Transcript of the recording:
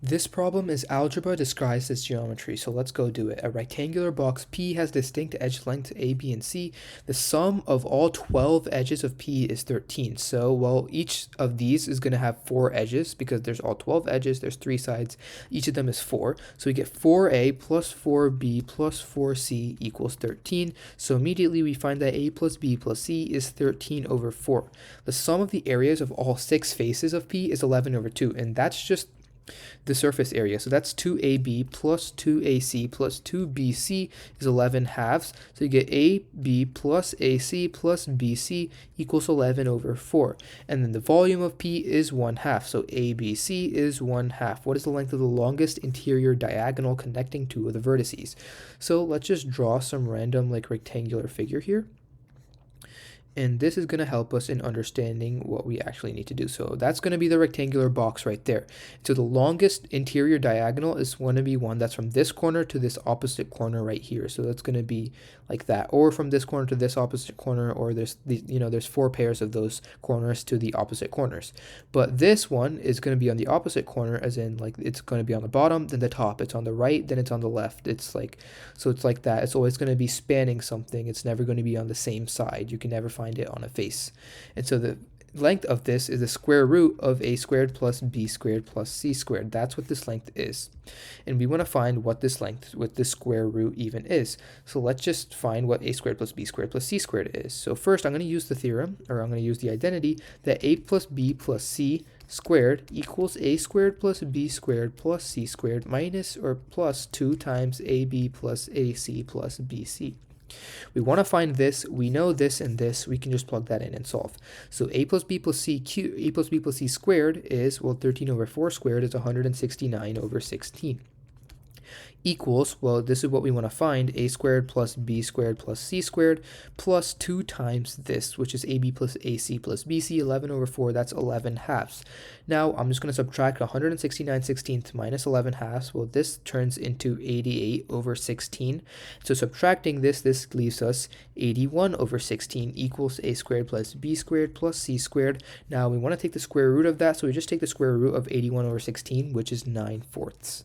This problem is algebra disguised as geometry, so let's go do it. A rectangular box P has distinct edge lengths A, B, and C. The sum of all 12 edges of P is 13. So, well, each of these is going to have 4 edges because there's all 12 edges, there's 3 sides, each of them is 4. So we get 4A plus 4B plus 4C equals 13. So immediately we find that A plus B plus C is 13 over 4. The sum of the areas of all 6 faces of P is 11 over 2, and that's just the surface area. So that's 2AB plus 2AC plus 2BC is 11 halves. So you get AB plus AC plus BC equals 11 over 4. And then the volume of P is 1 half. So ABC is 1 half. What is the length of the longest interior diagonal connecting two of the vertices? So let's just draw some random rectangular figure here. And this is going to help us in understanding what we actually need to do. So that's going to be the rectangular box right there. So the longest interior diagonal is going to be one that's from this corner to this opposite corner right here. So that's going to be like that, or from this corner to this opposite corner, or there's 4 pairs of those corners to the opposite corners. But this one is going to be on the opposite corner, as in it's going to be on the bottom, then the top. It's on the right, then it's on the left. It's like that. It's always going to be spanning something. It's never going to be on the same side. You can never find it on a face. And so the length of this is the square root of a squared plus b squared plus c squared. That's what this length is. And we want to find what this length with this square root even is. So let's just find what a squared plus b squared plus c squared is. So first I'm going to use the theorem, or I'm going to use the identity, that a plus b plus c squared equals a squared plus b squared plus c squared minus or plus 2 times ab plus ac plus bc. We want to find this. We know this and this. We can just plug that in and solve. So a plus b plus c squared is, well, 13 over 4 squared is 169 over 16. Equals, well, this is what we want to find, a squared plus b squared plus c squared plus 2 times this, which is ab plus ac plus bc, 11 over 4, that's 11 halves. Now, I'm just going to subtract 169 sixteenths minus 11 halves. Well, this turns into 88 over 16. So subtracting this leaves us 81 over 16 equals a squared plus b squared plus c squared. Now, we want to take the square root of that, so we just take the square root of 81 over 16, which is 9/4.